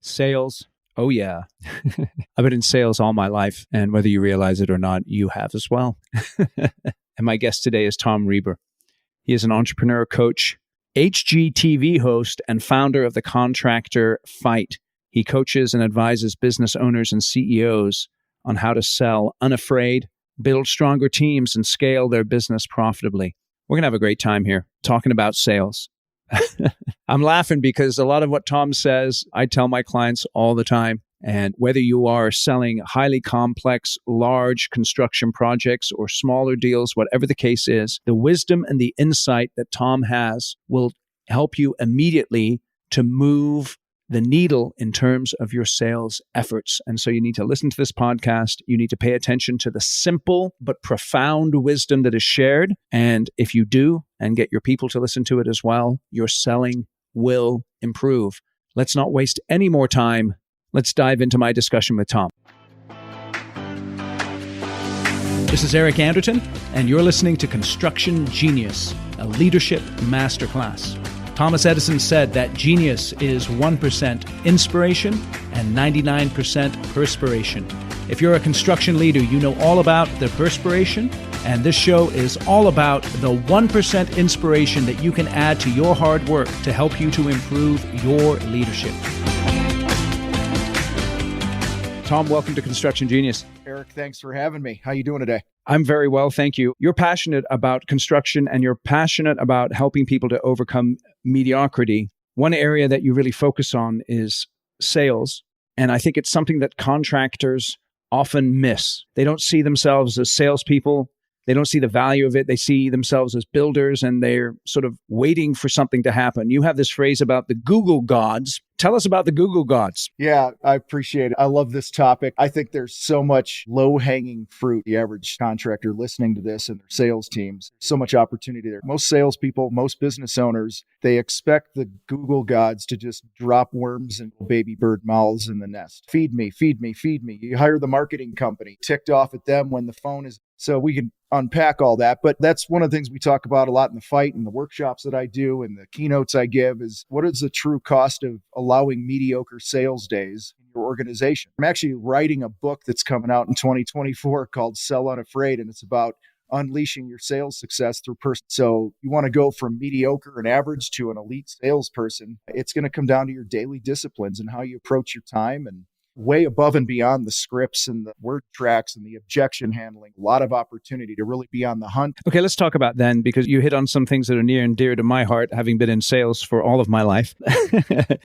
Sales. Oh, yeah. I've been in sales all my life, and whether you realize it or not, you have as well. And my guest today is Tom Reber. He is an entrepreneur, coach, HGTV host, and founder of the Contractor Fight. He coaches and advises business owners and CEOs on how to sell unafraid, build stronger teams, and scale their business profitably. We're going to have a great time here talking about sales. I'm laughing because a lot of what Tom says, I tell my clients all the time. And whether you are selling highly complex, large construction projects or smaller deals, whatever the case is, the wisdom and the insight that Tom has will help you immediately to move the needle in terms of your sales efforts. And so you need to listen to this podcast. You need to pay attention to the simple but profound wisdom that is shared. And if you do, and get your people to listen to it as well, your selling will improve. Let's not waste any more time. Let's dive into my discussion with Tom. This is Eric Anderton, and you're listening to Construction Genius, a leadership masterclass. Thomas Edison said that genius is 1% inspiration and 99% perspiration. If you're a construction leader, you know all about the perspiration, and this show is all about the 1% inspiration that you can add to your hard work to help you to improve your leadership. Tom, welcome to Construction Genius. Eric, thanks for having me. How you doing today? I'm very well, thank you. You're passionate about construction and you're passionate about helping people to overcome mediocrity. One area that you really focus on is sales. And I think it's something that contractors often miss. They don't see themselves as salespeople. They don't see the value of it. They see themselves as builders and they're sort of waiting for something to happen. You have this phrase about the Google gods. Tell us about the Google gods. Yeah, I appreciate it. I love this topic. I think there's so much low-hanging fruit. The average contractor listening to this and their sales teams, so much opportunity there. Most salespeople, most business owners, they expect the Google gods to just drop worms and baby bird mouths in the nest. Feed me, feed me, feed me. You hire the marketing company, ticked off at them when the phone is... So we can unpack all that. But that's one of the things we talk about a lot in the fight and the workshops that I do and the keynotes I give is what is the true cost of allowing mediocre sales days in your organization? I'm actually writing a book that's coming out in 2024 called Sell Unafraid, and it's about unleashing your sales success through person. So you want to go from mediocre and average to an elite salesperson. It's going to come down to your daily disciplines and how you approach your time and way above and beyond the scripts and the word tracks and the objection handling, a lot of opportunity to really be on the hunt. Okay, let's talk about then, because you hit on some things that are near and dear to my heart, having been in sales for all of my life.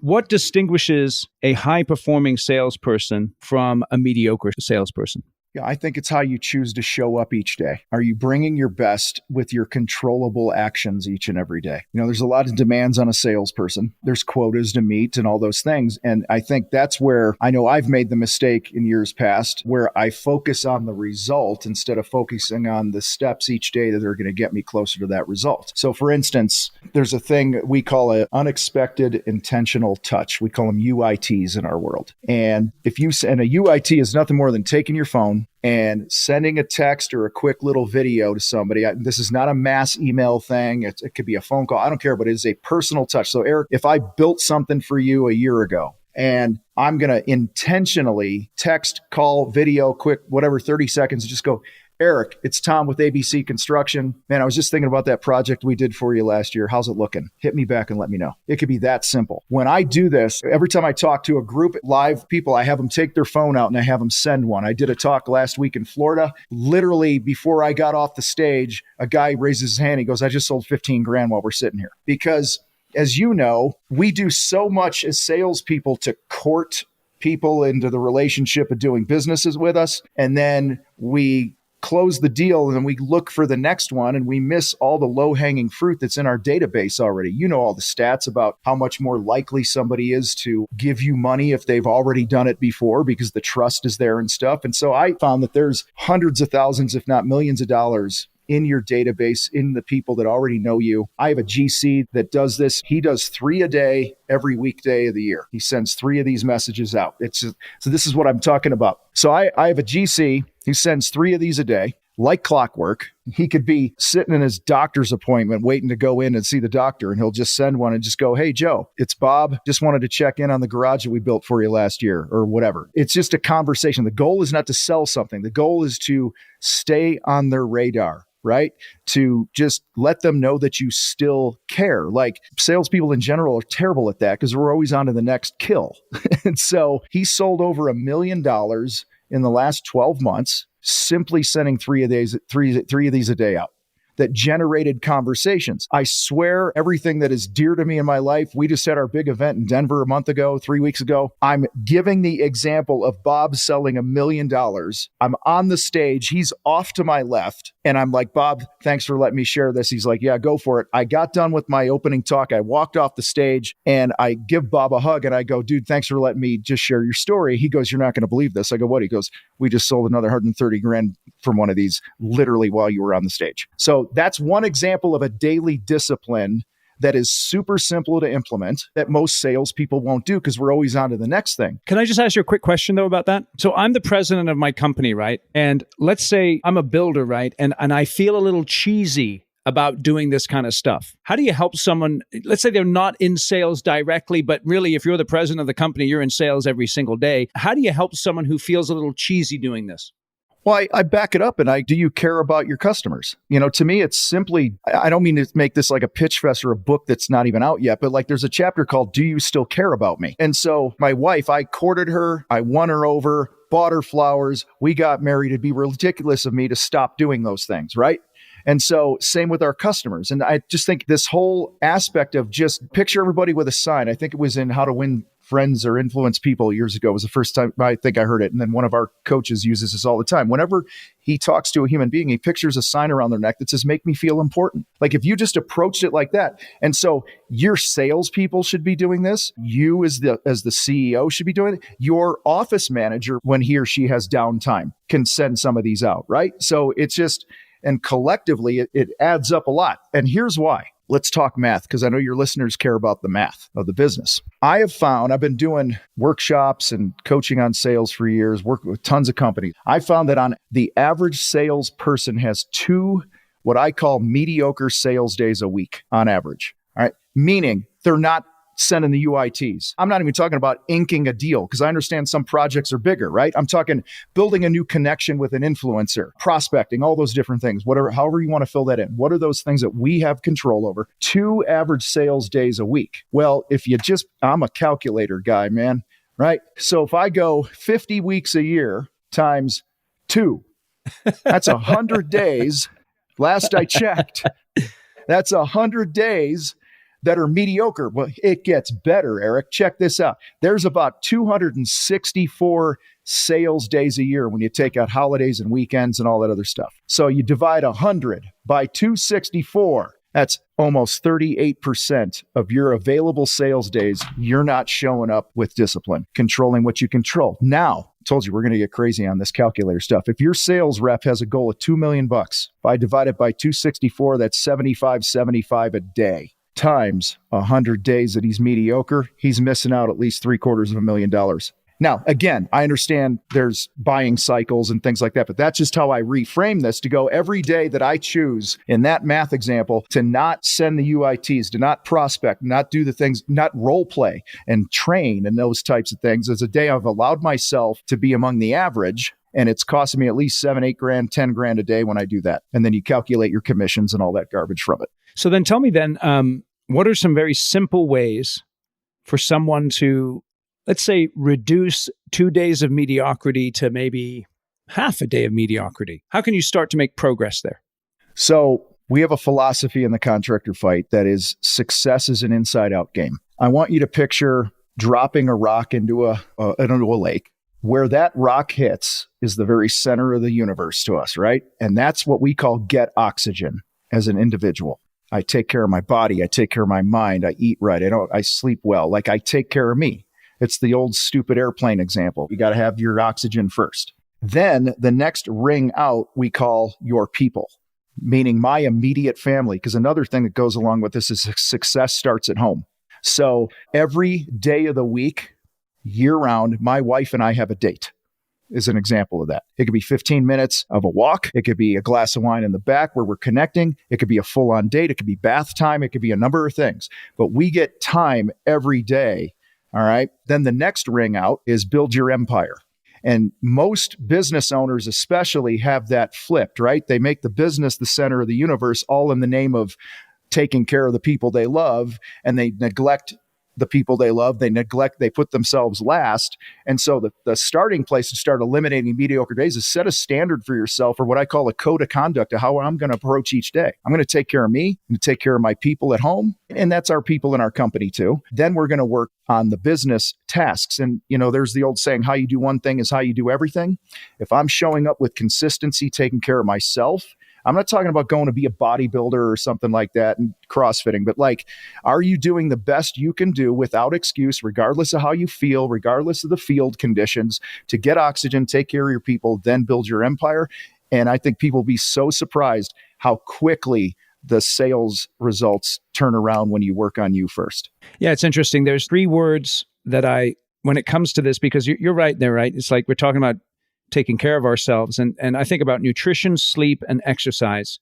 What distinguishes a high-performing salesperson from a mediocre salesperson? Yeah, I think it's how you choose to show up each day. Are you bringing your best with your controllable actions each and every day? You know, there's a lot of demands on a salesperson. There's quotas to meet and all those things. And I think that's where I know I've made the mistake in years past where I focus on the result instead of focusing on the steps each day that are going to get me closer to that result. So for instance, there's a thing we call an unexpected intentional touch. We call them UITs in our world. And a UIT is nothing more than taking your phone and sending a text or a quick little video to somebody. This is not a mass email thing. It could be a phone call. I don't care, but it is a personal touch. So Eric, if I built something for you a year ago and I'm going to intentionally text, call, video, quick, whatever, 30 seconds, just go, Eric, it's Tom with ABC Construction. Man, I was just thinking about that project we did for you last year. How's it looking? Hit me back and let me know. It could be that simple. When I do this, every time I talk to a group of live people, I have them take their phone out and I have them send one. I did a talk last week in Florida. Literally before I got off the stage, a guy raises his hand. He goes, I just sold 15 grand while we're sitting here. Because as you know, we do so much as salespeople to court people into the relationship of doing businesses with us. And then we close the deal and then we look for the next one and we miss all the low-hanging fruit that's in our database already. You know all the stats about how much more likely somebody is to give you money if they've already done it before because the trust is there and stuff. And so I found that there's hundreds of thousands, if not millions of dollars in your database, in the people that already know you. I have a GC that does this. He does 3 a day every weekday of the year. He sends 3 of these messages out. So this is what I'm talking about. So I have a GC who sends 3 of these a day. like clockwork. He could be sitting in his doctor's appointment waiting to go in and see the doctor, and he'll just send one and just go, "Hey, Joe, it's Bob. Just wanted to check in on the garage that we built for you last year," or whatever. It's just a conversation. The goal is not to sell something. The goal is to stay on their radar, right? To just let them know that you still care. Like, salespeople in general are terrible at that because we're always on to the next kill. And so he sold over $1 million in the last 12 months, simply sending three of these a day out that generated conversations. I swear everything that is dear to me in my life, we just had our big event in Denver a month ago, 3 weeks ago. I'm giving the example of Bob selling $1 million. I'm on the stage. He's off to my left. And I'm like, "Bob, thanks for letting me share this." He's like, "Yeah, go for it." I got done with my opening talk. I walked off the stage and I give Bob a hug and I go, "Dude, thanks for letting me just share your story." He goes, "You're not going to believe this." I go, "What?" He goes, "We just sold another 130 grand from one of these literally while you were on the stage." So that's one example of a daily discipline that is super simple to implement that most salespeople won't do because we're always on to the next thing. Can I just ask you a quick question, though, about that? So I'm the president of my company, right? And let's say I'm a builder, right? And I feel a little cheesy about doing this kind of stuff. How do you help someone? Let's say they're not in sales directly, but really, if you're the president of the company, you're in sales every single day. How do you help someone who feels a little cheesy doing this? Well, I back it up and do you care about your customers? To me, it's simply, I don't mean to make this like a pitch fest or a book that's not even out yet, but like there's a chapter called "Do You Still Care About Me?" And so my wife, I courted her, I won her over, bought her flowers, we got married. It'd be ridiculous of me to stop doing those things, right? And so same with our customers. And I just think this whole aspect of just picture everybody with a sign. I think it was in How to Win Friends or Influence People years ago. It was the first time I think I heard it. And then one of our coaches uses this all the time. Whenever he talks to a human being, he pictures a sign around their neck that says, "Make me feel important." Like if you just approached it like that. And so your salespeople should be doing this. You as the CEO should be doing it. Your office manager, when he or she has downtime, can send some of these out, right? So it's just, and collectively, it adds up a lot. And here's why. Let's talk math, because I know your listeners care about the math of the business. I have found, I've been doing workshops and coaching on sales for years, working with tons of companies. I found that on the average salesperson has 2, what I call mediocre sales days a week on average. All right. Meaning they're not sending the UITs. I'm not even talking about inking a deal because I understand some projects are bigger, right? I'm talking building a new connection with an influencer, prospecting, all those different things, whatever, however you want to fill that in. What are those things that we have control over? 2 average sales days a week. Well, if you just, I'm a calculator guy, man, right? So if I go 50 weeks a year times 2, that's 100 days. Last I checked, that's 100 days that are mediocre. Well, it gets better, Eric. Check this out. There's about 264 sales days a year when you take out holidays and weekends and all that other stuff. So you divide 100 by 264. That's almost 38% of your available sales days. You're not showing up with discipline, controlling what you control. Now, I told you we're going to get crazy on this calculator stuff. If your sales rep has a goal of $2 million, if I divide it by 264, that's 75 a day. Times 100 days that he's mediocre, he's missing out at least $750,000. Now, again, I understand there's buying cycles and things like that, but that's just how I reframe this to go every day that I choose in that math example to not send the UITs, to not prospect, not do the things, not role play and train and those types of things as a day I've allowed myself to be among the average. And it's costing me at least $7, $8 grand, $10 grand a day when I do that. And then you calculate your commissions and all that garbage from it. So then tell me then, what are some very simple ways for someone to, let's say, reduce 2 days of mediocrity to maybe half a day of mediocrity? How can you start to make progress there? So we have a philosophy in the Contractor Fight that is success is an inside-out game. I want you to picture dropping a rock into a lake. Where that rock hits is the very center of the universe to us, right? And that's what we call get oxygen as an individual. I take care of my body. I take care of my mind. I eat right. I sleep well. Like I take care of me. It's the old stupid airplane example. You got to have your oxygen first. Then the next ring out we call your people, meaning my immediate family. Because another thing that goes along with this is success starts at home. So every day of the week, year round, my wife and I have a date. is an example of that. It could be 15 minutes of a walk. It could be a glass of wine in the back where we're connecting. It could be a full-on date. It could be bath time. It could be a number of things. But we get time every day. All right. Then the next ring out is build your empire. And most business owners especially have that flipped, right? They make the business the center of the universe, all in the name of taking care of the people they love, and they neglect the people they love. They put themselves last. And so the starting place to start eliminating mediocre days is set a standard for yourself, or what I call a code of conduct of how I'm going to approach each day. I'm going to take care of me, I'm going to take care of my people at home. And that's our people in our company too. Then we're going to work on the business tasks. And, there's the old saying, how you do one thing is how you do everything. If I'm showing up with consistency, taking care of myself, I'm not talking about going to be a bodybuilder or something like that and CrossFitting, but are you doing the best you can do without excuse, regardless of how you feel, regardless of the field conditions, to get oxygen, take care of your people, then build your empire? And I think people will be so surprised how quickly the sales results turn around when you work on you first. Yeah, it's interesting. There's 3 words that when it comes to this, because you're right there, right? It's like we're talking about taking care of ourselves. And I think about nutrition, sleep, and exercise.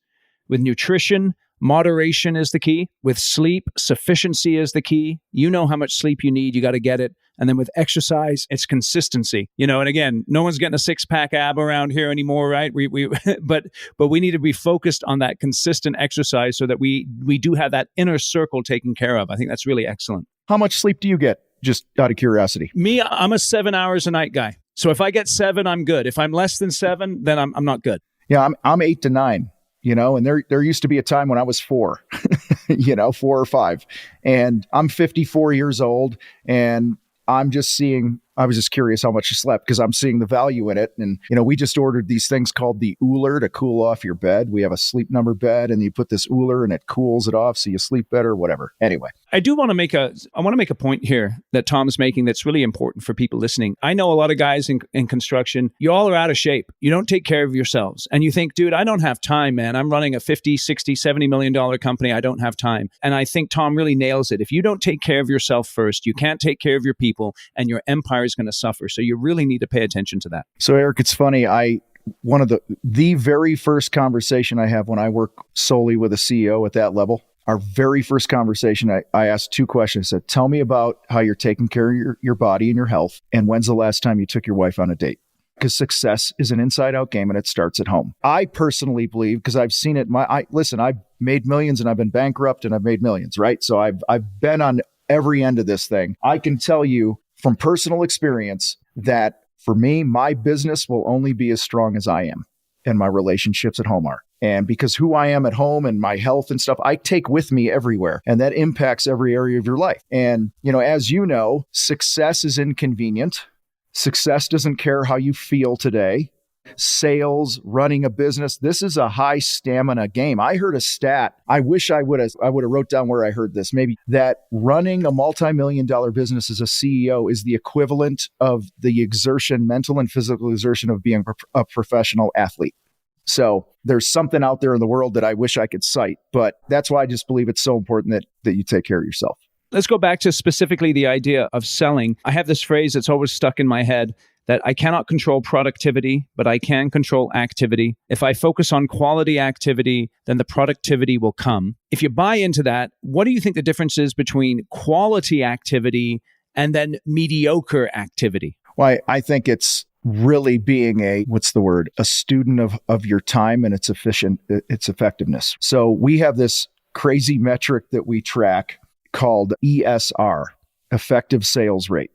With nutrition, moderation is the key. With sleep, sufficiency is the key. You know how much sleep you need. You got to get it. And then with exercise, it's consistency. And again, no one's getting a 6-pack ab around here anymore, right? But we need to be focused on that consistent exercise so that we do have that inner circle taken care of. I think that's really excellent. How much sleep do you get? Just out of curiosity. Me, I'm a 7 hours a night guy. So if I get 7, I'm good. If I'm less than 7, then I'm not good. Yeah, I'm 8 to 9, and there used to be a time when I was 4, 4 or 5. And I'm 54 years old, and I was just curious how much you slept because I'm seeing the value in it. And, we just ordered these things called the Ooler to cool off your bed. We have a Sleep Number bed, and you put this Ooler and it cools it off so you sleep better, whatever. Anyway. I want to make a point here that Tom's making that's really important for people listening. I know a lot of guys in construction, you all are out of shape. You don't take care of yourselves. And you think, dude, I don't have time, man. I'm running a 50, 60, $70 million company. I don't have time. And I think Tom really nails it. If you don't take care of yourself first, you can't take care of your people, and your empire is going to suffer. So you really need to pay attention to that. So Eric, it's funny. One of the very first conversation I have when I work solely with a CEO at that level, our very first conversation, I asked 2 questions. I said, tell me about how you're taking care of your body and your health. And when's the last time you took your wife on a date? Because success is an inside out game and it starts at home. I personally believe, because I've seen it, I've made millions and I've been bankrupt and I've made millions, right? So I've been on every end of this thing. I can tell you from personal experience that for me, my business will only be as strong as I am, and my relationships at home are. And because who I am at home and my health and stuff, I take with me everywhere. And that impacts every area of your life. And, as you know, success is inconvenient. Success doesn't care how you feel today. Sales, running a business, this is a high stamina game. I heard a stat. I wish I would have wrote down where I heard this. Maybe that running a multi-million-dollar business as a CEO is the equivalent of the exertion, mental and physical exertion of being a professional athlete. So there's something out there in the world that I wish I could cite, but that's why I just believe it's so important that you take care of yourself. Let's go back to specifically the idea of selling. I have this phrase that's always stuck in my head that I cannot control productivity, but I can control activity. If I focus on quality activity, then the productivity will come. If you buy into that, what do you think the difference is between quality activity and then mediocre activity? Well, I think it's really being a student of your time and its effectiveness. So we have this crazy metric that we track called ESR, effective sales rate.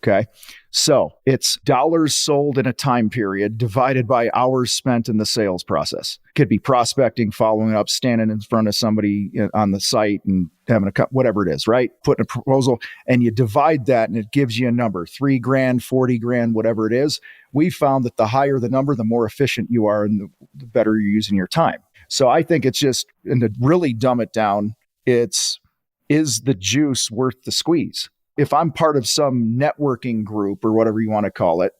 Okay. So it's dollars sold in a time period divided by hours spent in the sales process. Could be prospecting, following up, standing in front of somebody on the site and having whatever it is, right? Putting a proposal, and you divide that and it gives you a number, $3,000, $40,000, whatever it is. We found that the higher the number, the more efficient you are and the better you're using your time. So I think it's just, and to really dumb it down, is the juice worth the squeeze? If I'm part of some networking group or whatever you want to call it,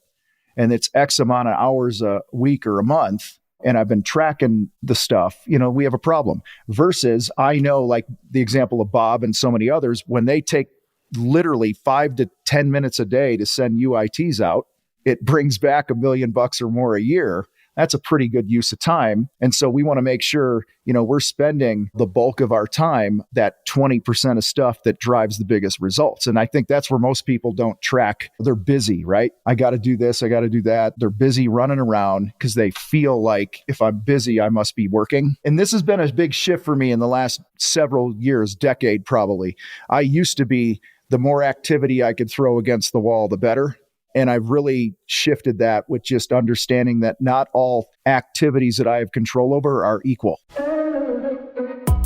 and it's X amount of hours a week or a month, and I've been tracking the stuff, we have a problem. Versus I know, like the example of Bob and so many others, when they take literally 5 to 10 minutes a day to send UITs out, it brings back $1 million or more a year, that's a pretty good use of time. And so we want to make sure, we're spending the bulk of our time, that 20% of stuff that drives the biggest results. And I think that's where most people don't track. They're busy, right? I got to do this. I got to do that. They're busy running around because they feel like if I'm busy, I must be working. And this has been a big shift for me in the last several years, decade probably. I used to be, the more activity I could throw against the wall, the better. And I've really shifted that with just understanding that not all activities that I have control over are equal.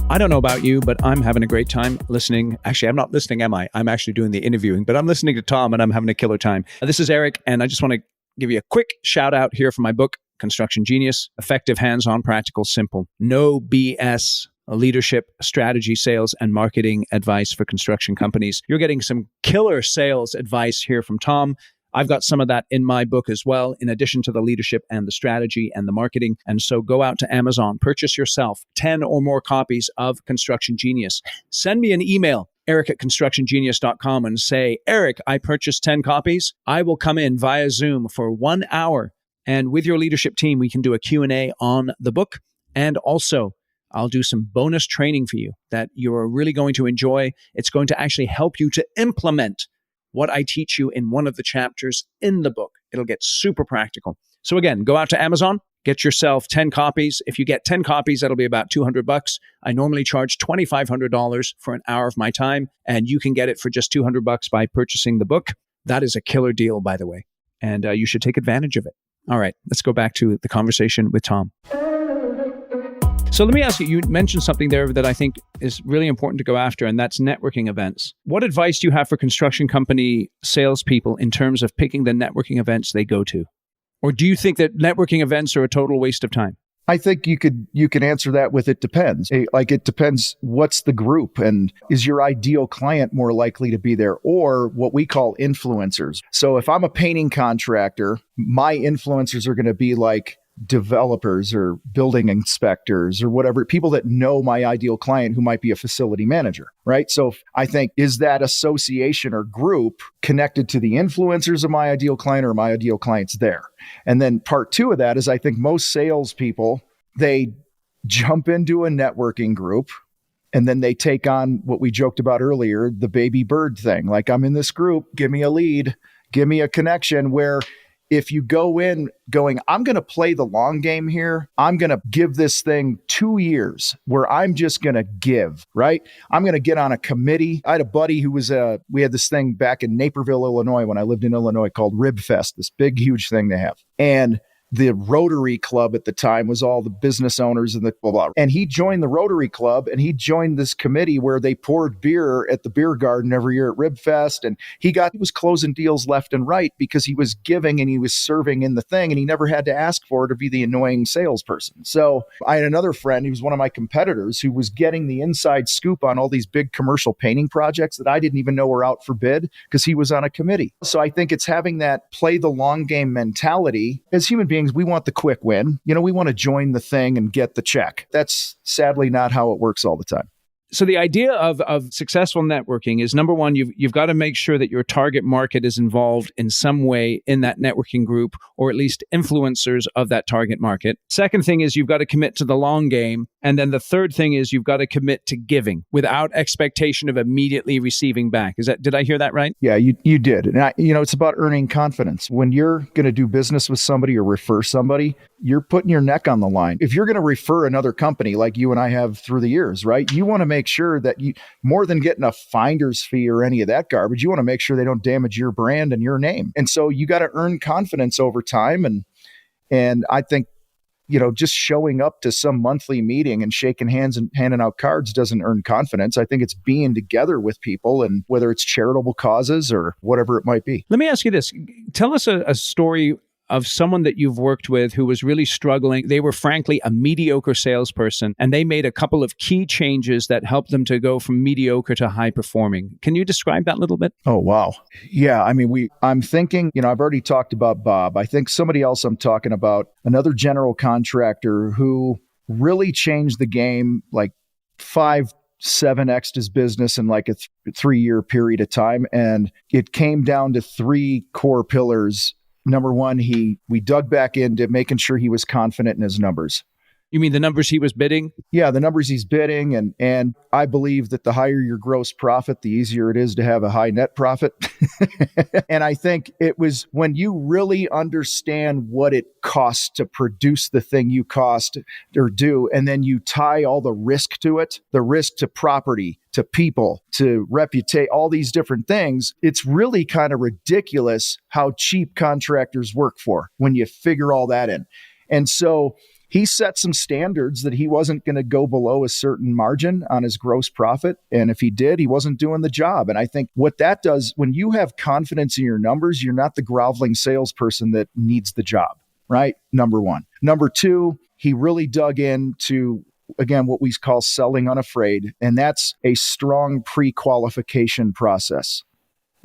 I don't know about you, but I'm having a great time listening. Actually, I'm not listening, am I? I'm actually doing the interviewing, but I'm listening to Tom and I'm having a killer time. This is Eric, and I just want to give you a quick shout out here for my book, Construction Genius: Effective, Hands-On, Practical, Simple. No BS. Leadership, strategy, sales, and marketing advice for construction companies. You're getting some killer sales advice here from Tom. I've got some of that in my book as well, in addition to the leadership and the strategy and the marketing. And so go out to Amazon, purchase yourself 10 or more copies of Construction Genius. Send me an email, eric@constructiongenius.com, and say, Eric, I purchased 10 copies. I will come in via Zoom for 1 hour. And with your leadership team, we can do a Q&A on the book. And also, I'll do some bonus training for you that you're really going to enjoy. It's going to actually help you to implement what I teach you in one of the chapters in the book. It'll get super practical. So again, go out to Amazon, get yourself 10 copies. If you get 10 copies, that'll be about $200. I normally charge $2,500 for an hour of my time, and you can get it for just $200 by purchasing the book. That is a killer deal, by the way, and you should take advantage of it. All right, let's go back to the conversation with Tom. So let me ask you, you mentioned something there that I think is really important to go after, and that's networking events. What advice do you have for construction company salespeople in terms of picking the networking events they go to? Or do you think that networking events are a total waste of time? I think you can answer that with it depends. Like it depends what's the group, and is your ideal client more likely to be there, or what we call influencers. So if I'm a painting contractor, my influencers are going to be like developers or building inspectors or whatever, people that know my ideal client who might be a facility manager, right? So I think, is that association or group connected to the influencers of my ideal client, or my ideal client's there? And then part two of that is, I think most salespeople, they jump into a networking group and then they take on what we joked about earlier, the baby bird thing. Like, I'm in this group, give me a lead, give me a connection, where if you go in going, I'm going to play the long game here, I'm going to give this thing 2 years where I'm just going to give, right? I'm going to get on a committee. I had a buddy who was, we had this thing back in Naperville, Illinois, when I lived in Illinois, called Rib Fest, this big, huge thing they have. And the Rotary Club at the time was all the business owners and the blah, blah. And he joined the Rotary Club, and he joined this committee where they poured beer at the beer garden every year at Rib Fest. And he was closing deals left and right because he was giving and he was serving in the thing, and he never had to ask for it or be the annoying salesperson. So I had another friend who was one of my competitors who was getting the inside scoop on all these big commercial painting projects that I didn't even know were out for bid because he was on a committee. So I think it's having that play the long game mentality. As human beings, we want the quick win. We want to join the thing and get the check. That's sadly not how it works all the time. So the idea of successful networking is, number one, you've got to make sure that your target market is involved in some way in that networking group, or at least influencers of that target market. Second thing is, you've got to commit to the long game. And then the third thing is, you've got to commit to giving without expectation of immediately receiving back. Did I hear that right? Yeah, you did. And it's about earning confidence. When you're going to do business with somebody or refer somebody, you're putting your neck on the line. If you're going to refer another company like you and I have through the years, right? You want to make sure that you, more than getting a finder's fee or any of that garbage, you want to make sure they don't damage your brand and your name. And so you got to earn confidence over time. And I think, just showing up to some monthly meeting and shaking hands and handing out cards doesn't earn confidence. I think it's being together with people, and whether it's charitable causes or whatever it might be. Let me ask you this. Tell us a story of someone that you've worked with who was really struggling. They were frankly a mediocre salesperson, and they made a couple of key changes that helped them to go from mediocre to high performing. Can you describe that a little bit? Oh, wow. Yeah. I'm thinking, I've already talked about Bob. I think somebody else I'm talking about, another general contractor who really changed the game, like 7x'd his business in like a 3-year period of time. And it came down to 3 core pillars number one, we dug back into making sure he was confident in his numbers. You mean the numbers he was bidding? Yeah, the numbers he's bidding. And I believe that the higher your gross profit, the easier it is to have a high net profit. And I think it was when you really understand what it costs to produce the thing you cost or do, and then you tie all the risk to it, the risk to property, to people, to reputation, all these different things, it's really kind of ridiculous how cheap contractors work for when you figure all that in. And so he set some standards that he wasn't going to go below a certain margin on his gross profit. And if he did, he wasn't doing the job. And I think what that does, when you have confidence in your numbers, you're not the groveling salesperson that needs the job, right? Number one. Number two, he really dug into, again, what we call selling unafraid. And that's a strong pre-qualification process.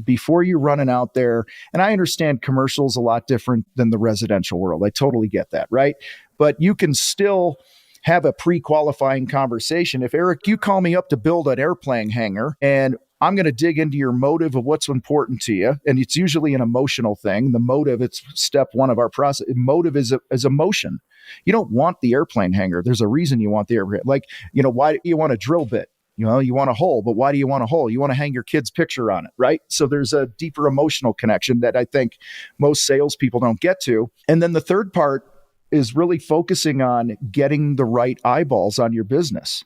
Before you're running out there, and I understand commercial's a lot different than the residential world. I totally get that, right? But you can still have a pre-qualifying conversation. If, Eric, you call me up to build an airplane hangar, and I'm going to dig into your motive of what's important to you, and it's usually an emotional thing. The motive, it's step one of our process. Motive is emotion. You don't want the airplane hangar. There's a reason you want the airplane. Like, why do you want a drill bit? You want a hole, but why do you want a hole? You want to hang your kid's picture on it, right? So there's a deeper emotional connection that I think most salespeople don't get to. And then the third part is really focusing on getting the right eyeballs on your business.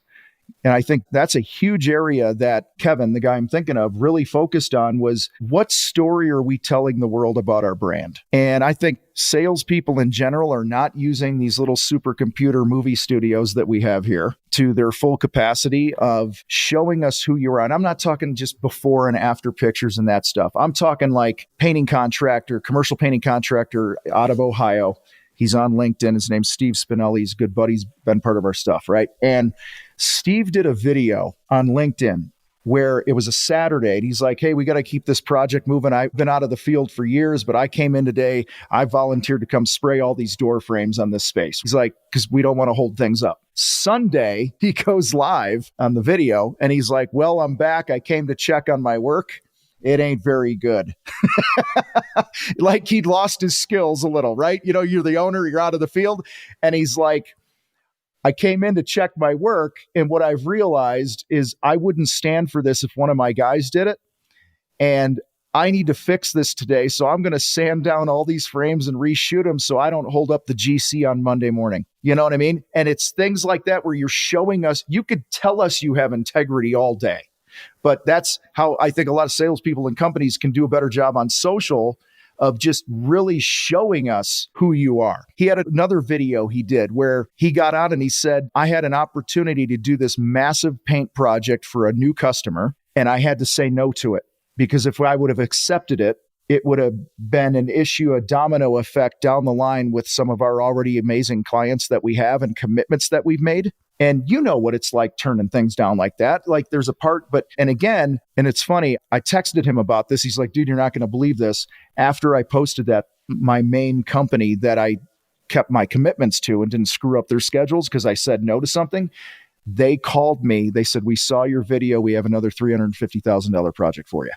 And I think that's a huge area that Kevin, the guy I'm thinking of, really focused on was what story are we telling the world about our brand? And I think salespeople in general are not using these little supercomputer movie studios that we have here to their full capacity of showing us who you are. And I'm not talking just before and after pictures and that stuff. I'm talking like commercial painting contractor out of Ohio. He's on LinkedIn. His name's Steve Spinelli. He's a good buddy. He's been part of our stuff, right? And Steve did a video on LinkedIn where it was a Saturday. And he's like, hey, we got to keep this project moving. I've been out of the field for years, but I came in today. I volunteered to come spray all these door frames on this space. He's like, because we don't want to hold things up. Sunday, he goes live on the video and he's like, well, I'm back. I came to check on my work. It ain't very good. Like he'd lost his skills a little, right? You're the owner, you're out of the field. And he's like, I came in to check my work. And what I've realized is I wouldn't stand for this if one of my guys did it. And I need to fix this today. So I'm going to sand down all these frames and reshoot them so I don't hold up the GC on Monday morning. You know what I mean? And it's things like that where you're showing us, you could tell us you have integrity all day. But that's how I think a lot of salespeople and companies can do a better job on social of just really showing us who you are. He had another video he did where he got out and he said, I had an opportunity to do this massive paint project for a new customer, and I had to say no to it because if I would have accepted it, it would have been an issue, a domino effect down the line with some of our already amazing clients that we have and commitments that we've made. And you know what it's like turning things down like that. Like there's a part, and again, and it's funny, I texted him about this. He's like, dude, you're not going to believe this. After I posted that, my main company that I kept my commitments to and didn't screw up their schedules because I said no to something, they called me. They said, we saw your video. We have another $350,000 project for you.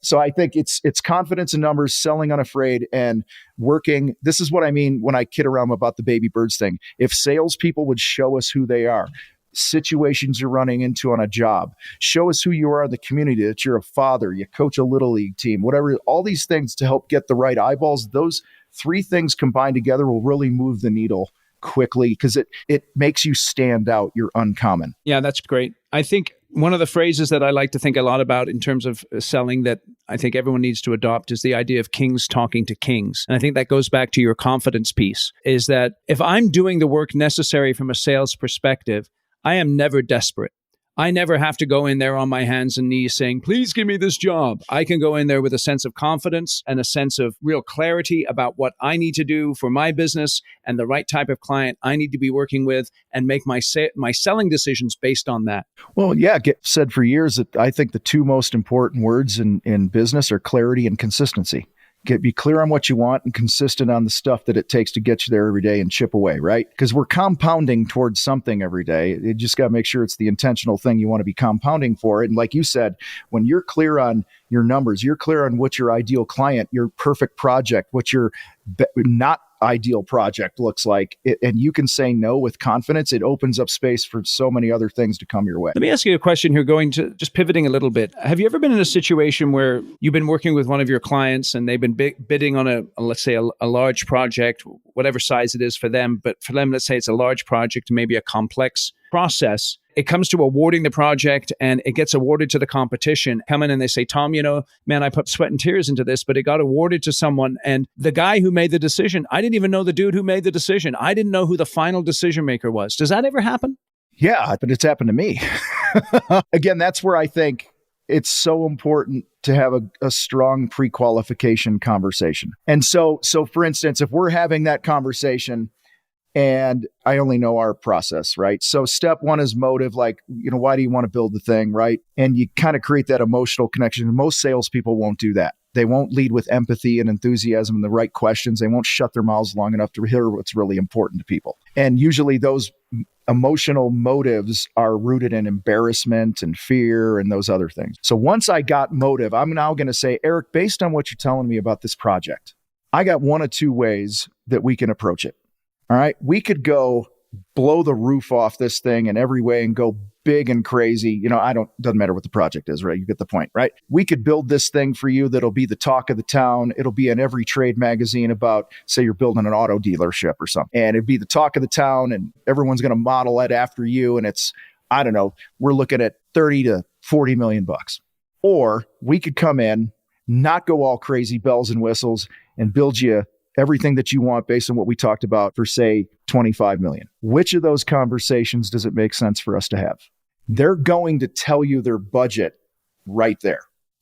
So I think it's confidence in numbers, selling unafraid, and working. This is what I mean when I kid around about the baby birds thing. If salespeople would show us who they are, situations you're running into on a job, show us who you are in the community, that you're a father, you coach a little league team, whatever, all these things to help get the right eyeballs, those three things combined together will really move the needle quickly because it makes you stand out. You're uncommon. Yeah, that's great. I think one of the phrases that I like to think a lot about in terms of selling that I think everyone needs to adopt is the idea of kings talking to kings. And I think that goes back to your confidence piece, is that if I'm doing the work necessary from a sales perspective, I am never desperate. I never have to go in there on my hands and knees saying, please give me this job. I can go in there with a sense of confidence and a sense of real clarity about what I need to do for my business and the right type of client I need to be working with and make my selling decisions based on that. Well, yeah, said for years that I think the two most important words in business are clarity and consistency. Be clear on what you want and consistent on the stuff that it takes to get you there every day and chip away, right? Because we're compounding towards something every day. You just got to make sure it's the intentional thing you want to be compounding for it. And like you said, when you're clear on your numbers, you're clear on what your ideal client, your perfect project, what your not ideal project looks like, and you can say no with confidence, it opens up space for so many other things to come your way. Let me ask you a question here, going to just pivoting a little bit. Have you ever been in a situation where you've been working with one of your clients and they've been bidding on let's say a large project, whatever size it is for them, but for them, let's say it's a large project, maybe a complex process. It comes to awarding the project and it gets awarded to the competition. Come in and they say, Tom, man, I put sweat and tears into this, but it got awarded to someone. And the guy who made the decision, I didn't even know the dude who made the decision. I didn't know who the final decision maker was. Does that ever happen? Yeah, but it's happened to me. Again, that's where I think it's so important to have a strong pre-qualification conversation. And so for instance, if we're having that conversation, and I only know our process, right? So step one is motive, like, why do you want to build the thing, right? And you kind of create that emotional connection. Most salespeople won't do that. They won't lead with empathy and enthusiasm and the right questions. They won't shut their mouths long enough to hear what's really important to people. And usually those emotional motives are rooted in embarrassment and fear and those other things. So once I got motive, I'm now going to say, Eric, based on what you're telling me about this project, I got one of two ways that we can approach it. All right. We could go blow the roof off this thing in every way and go big and crazy. Doesn't matter what the project is, right? You get the point, right? We could build this thing for you that'll be the talk of the town. It'll be in every trade magazine about, say you're building an auto dealership or something. And it'd be the talk of the town and everyone's going to model it after you. And it's, I don't know, we're looking at 30 to 40 million bucks. Or we could come in, not go all crazy bells and whistles and build you everything that you want based on what we talked about for, say, 25 million. Which of those conversations does it make sense for us to have? They're going to tell you their budget right there.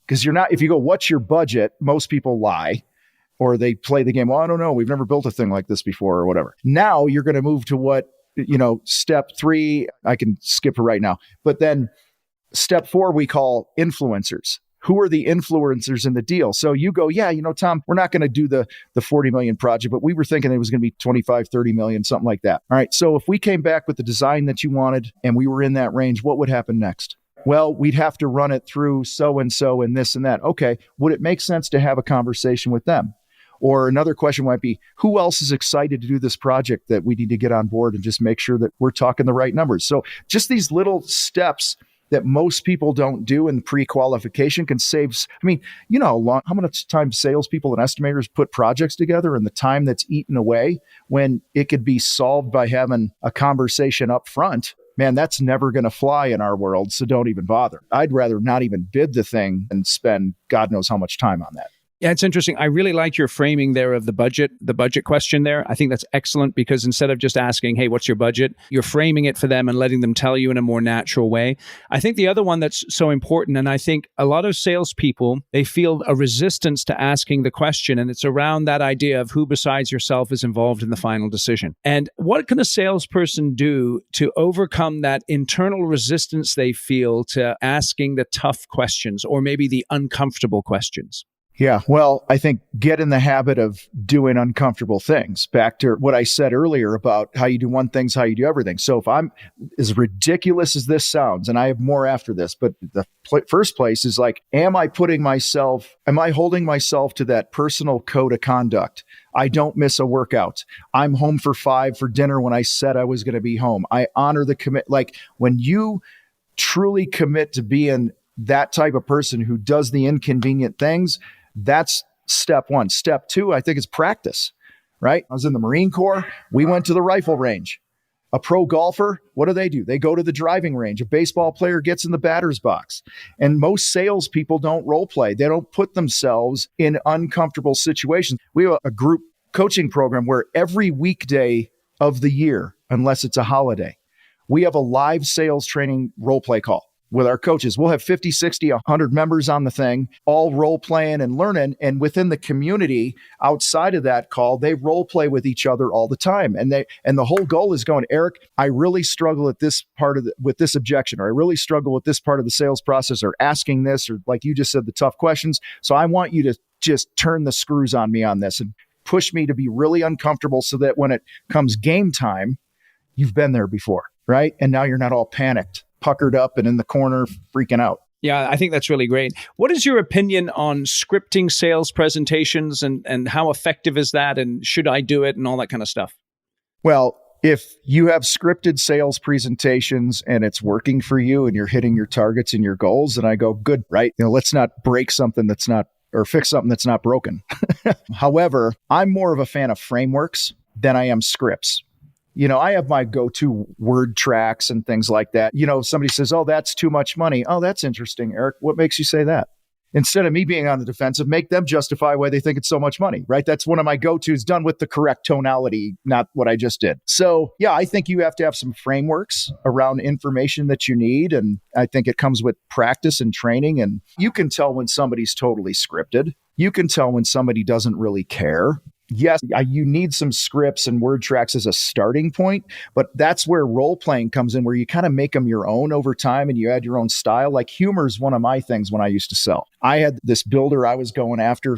Because if you go, what's your budget? Most people lie or they play the game. Well, I don't know. We've never built a thing like this before or whatever. Now you're going to move to what, step 3, I can skip it right now. But then step 4, we call influencers. Who are the influencers in the deal? So you go, yeah, Tom, we're not going to do the 40 million project, but we were thinking it was going to be 25, 30 million, something like that. All right. So if we came back with the design that you wanted and we were in that range, what would happen next? Well, we'd have to run it through so-and-so and this and that. Okay. Would it make sense to have a conversation with them? Or another question might be, who else is excited to do this project that we need to get on board and just make sure that we're talking the right numbers? So just these little steps that most people don't do in pre-qualification can save. How much time salespeople and estimators put projects together and the time that's eaten away when it could be solved by having a conversation up front. Man, that's never going to fly in our world. So don't even bother. I'd rather not even bid the thing and spend God knows how much time on that. Yeah, it's interesting. I really like your framing there of the budget question there. I think that's excellent because instead of just asking, hey, what's your budget? You're framing it for them and letting them tell you in a more natural way. I think the other one that's so important, and I think a lot of salespeople, they feel a resistance to asking the question, and it's around that idea of who besides yourself is involved in the final decision. And what can a salesperson do to overcome that internal resistance they feel to asking the tough questions or maybe the uncomfortable questions? Yeah, well, I think get in the habit of doing uncomfortable things. Back to what I said earlier about how you do one thing's how you do everything. So if I'm as ridiculous as this sounds, and I have more after this, but the first place is like, am I holding myself to that personal code of conduct? I don't miss a workout. I'm home for 5 for dinner when I said I was going to be home. I honor the commit. Like when you truly commit to being that type of person who does the inconvenient things, that's step 1. Step 2, I think, is practice, right? I was in the Marine Corps. We went to the rifle range. A pro golfer, what do? They go to the driving range. A baseball player gets in the batter's box. And most salespeople don't role play. They don't put themselves in uncomfortable situations. We have a group coaching program where every weekday of the year, unless it's a holiday, we have a live sales training role play call with our coaches. We'll have 50, 60, 100 members on the thing, all role playing and learning. And within the community outside of that call, they role play with each other all the time. And the whole goal is going, Eric, I really struggle at this part with this objection, or I really struggle with this part of the sales process, or asking this, or like you just said, the tough questions. So I want you to just turn the screws on me on this and push me to be really uncomfortable so that when it comes game time, you've been there before, right? And now you're not all panicked, puckered up and in the corner freaking out. Yeah, I think that's really great. What is your opinion on scripting sales presentations and how effective is that? And should I do it and all that kind of stuff? Well, if you have scripted sales presentations and it's working for you and you're hitting your targets and your goals, then I go, good, right? Let's not break something that's not, or fix something that's not broken. However, I'm more of a fan of frameworks than I am scripts. I have my go-to word tracks and things like that. Somebody says, oh, that's too much money. Oh, that's interesting, Eric. What makes you say that? Instead of me being on the defensive, make them justify why they think it's so much money, right? That's one of my go-tos, done with the correct tonality, not what I just did. So yeah, I think you have to have some frameworks around information that you need. And I think it comes with practice and training. And you can tell when somebody's totally scripted. You can tell when somebody doesn't really care. Yes, you need some scripts and word tracks as a starting point, but that's where role playing comes in, where you kind of make them your own over time and you add your own style. Like humor is one of my things when I used to sell. I had this builder I was going after,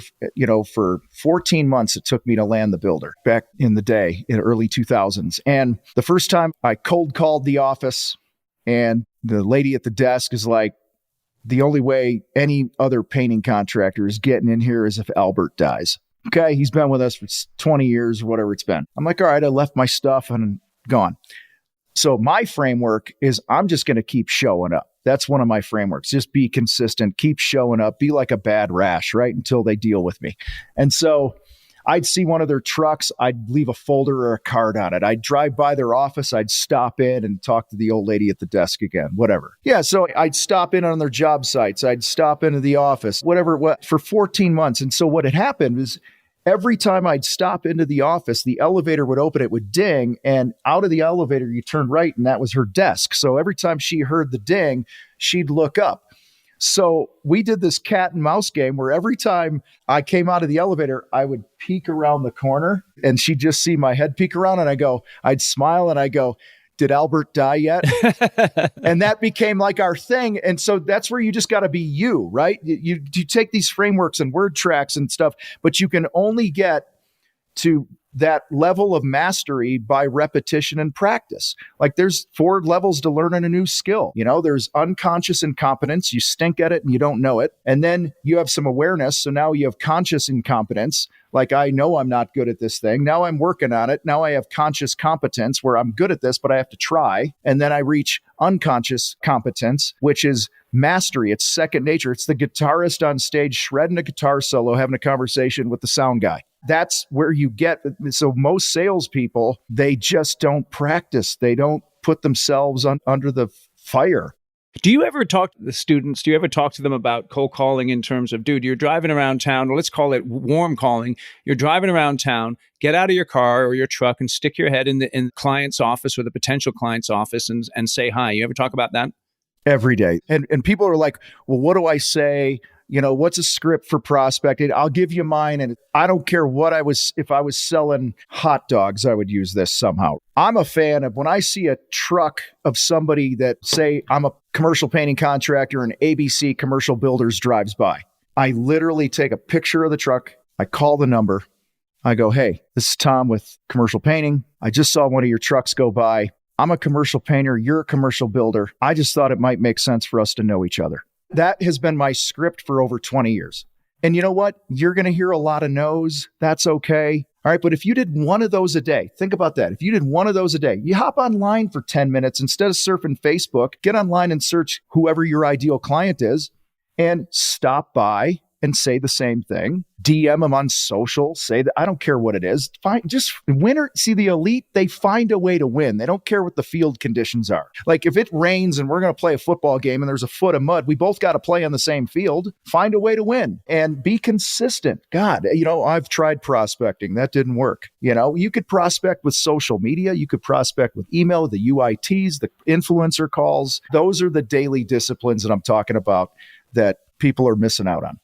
for 14 months. It took me to land the builder back in the day, in the early 2000s. And the first time I cold called the office, and the lady at the desk is like, the only way any other painting contractor is getting in here is if Albert dies. Okay, he's been with us for 20 years or whatever it's been. I'm like, all right, I left my stuff and gone. So my framework is I'm just going to keep showing up. That's one of my frameworks. Just be consistent, keep showing up, be like a bad rash, right? Until they deal with me. And so I'd see one of their trucks. I'd leave a folder or a card on it. I'd drive by their office. I'd stop in and talk to the old lady at the desk again, whatever. Yeah, so I'd stop in on their job sites. I'd stop into the office, whatever, for 14 months. And so what had happened is, every time I'd stop into the office, the elevator would open, it would ding, and out of the elevator, you turned right, and that was her desk. So every time she heard the ding, she'd look up. So we did this cat and mouse game where every time I came out of the elevator, I would peek around the corner, and she'd just see my head peek around, and I'd smile, and I go, did Albert die yet? And that became like our thing. And so that's where you just got to be you, right? You take these frameworks and word tracks and stuff, but you can only get to that level of mastery by repetition and practice. Like there's 4 levels to learning a new skill. There's unconscious incompetence. You stink at it and you don't know it. And then you have some awareness. So now you have conscious incompetence. Like, I know I'm not good at this thing. Now I'm working on it. Now I have conscious competence where I'm good at this, but I have to try. And then I reach unconscious competence, which is mastery. It's second nature. It's the guitarist on stage shredding a guitar solo, having a conversation with the sound guy. That's where you get. So most salespeople, they just don't practice. They don't put themselves under the fire. Do you ever talk to the students? Do you ever talk to them about cold calling in terms of, dude, you're driving around town, or let's call it warm calling. You're driving around town, get out of your car or your truck and stick your head in the client's office or the potential client's office and say hi. You ever talk about that? Every day. And people are like, well, what do I say? What's a script for prospecting? I'll give you mine. And I don't care if I was selling hot dogs, I would use this somehow. I'm a fan of when I see a truck of somebody that, say, I'm a commercial painting contractor and ABC Commercial Builders drives by. I literally take a picture of the truck. I call the number. I go, hey, this is Tom with Commercial Painting. I just saw one of your trucks go by. I'm a commercial painter. You're a commercial builder. I just thought it might make sense for us to know each other. That has been my script for over 20 years. And you know what? You're going to hear a lot of no's. That's okay. All right. But if you did one of those a day, think about that. If you did one of those a day, you hop online for 10 minutes instead of surfing Facebook, get online and search whoever your ideal client is and stop by and say the same thing. DM them on social, say that, I don't care what it is. Just winner. See, the elite, they find a way to win. They don't care what the field conditions are. Like if it rains and we're going to play a football game and there's a foot of mud, we both got to play on the same field. Find a way to win and be consistent. God, I've tried prospecting. That didn't work. You could prospect with social media. You could prospect with email, the UITs, the influencer calls. Those are the daily disciplines that I'm talking about that people are missing out on.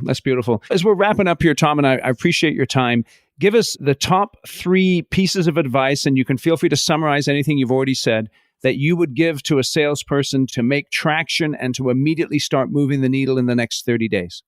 That's beautiful. As we're wrapping up here, Tom, and I appreciate your time, give us the top 3 pieces of advice, and you can feel free to summarize anything you've already said, that you would give to a salesperson to make traction and to immediately start moving the needle in the next 30 days.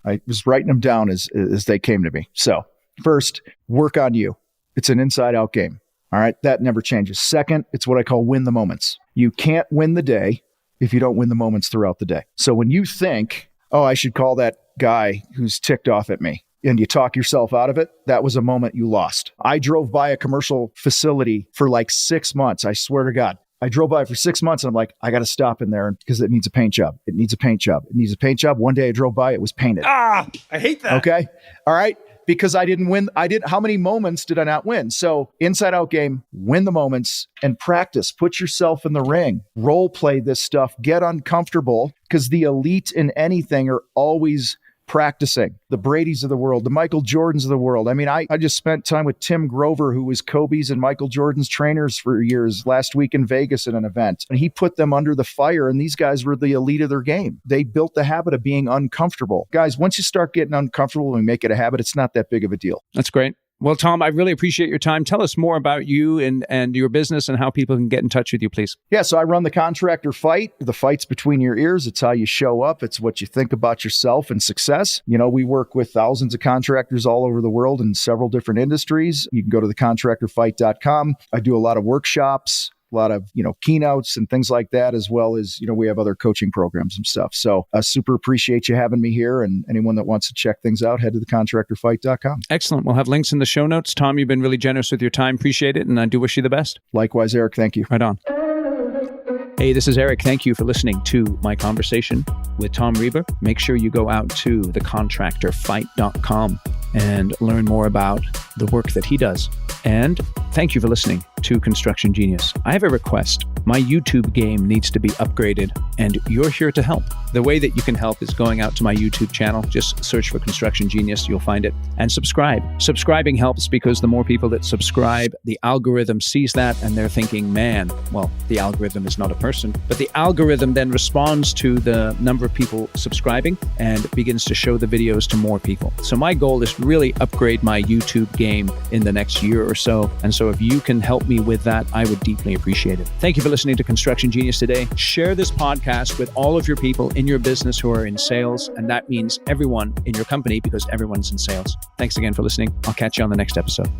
I was writing them down as they came to me. So first, work on you. It's an inside out game. All right. That never changes. Second, it's what I call win the moments. You can't win the day if you don't win the moments throughout the day. So when you think, oh, I should call that guy who's ticked off at me, and you talk yourself out of it, that was a moment you lost. I drove by a commercial facility for like 6 months. I swear to God. I drove by for 6 months and I'm like, I got to stop in there because it needs a paint job. It needs a paint job. It needs a paint job. One day I drove by, it was painted. I hate that. Okay. All right. Because I didn't win. How many moments did I not win? So inside out game, win the moments and practice. Put yourself in the ring. Role play this stuff. Get uncomfortable because the elite in anything are always practicing. The Bradys of the world, the Michael Jordans of the world. I mean, I just spent time with Tim Grover, who was Kobe's and Michael Jordan's trainers for years, last week in Vegas at an event. And he put them under the fire, and these guys were the elite of their game. They built the habit of being uncomfortable. Guys, once you start getting uncomfortable and make it a habit, it's not that big of a deal. That's great. Well, Tom, I really appreciate your time. Tell us more about you and your business and how people can get in touch with you, please. Yeah, so I run the Contractor Fight. The fight's between your ears. It's how you show up. It's what you think about yourself and success. You know, we work with thousands of contractors all over the world in several different industries. You can go to thecontractorfight.com. I do a lot of workshops, a lot of, keynotes and things like that, as well as, we have other coaching programs and stuff. So I super appreciate you having me here. And anyone that wants to check things out, head to thecontractorfight.com. Excellent. We'll have links in the show notes. Tom, you've been really generous with your time. Appreciate it. And I do wish you the best. Likewise, Eric. Thank you. Right on. Hey, this is Eric. Thank you for listening to my conversation with Tom Reber. Make sure you go out to thecontractorfight.com and learn more about the work that he does. And thank you for listening to Construction Genius. I have a request. My YouTube game needs to be upgraded, and you're here to help. The way that you can help is going out to my YouTube channel. Just search for Construction Genius. You'll find it. And subscribe. Subscribing helps because the more people that subscribe, the algorithm sees that and they're thinking, man, well, the algorithm is not a person, but the algorithm then responds to the number of people subscribing and begins to show the videos to more people. So my goal is to really upgrade my YouTube game in the next year or so. And so if you can help me with that, I would deeply appreciate it. Thank you for listening to Construction Genius today. Share this podcast with all of your people in your business who are in sales. And that means everyone in your company because everyone's in sales. Thanks again for listening. I'll catch you on the next episode.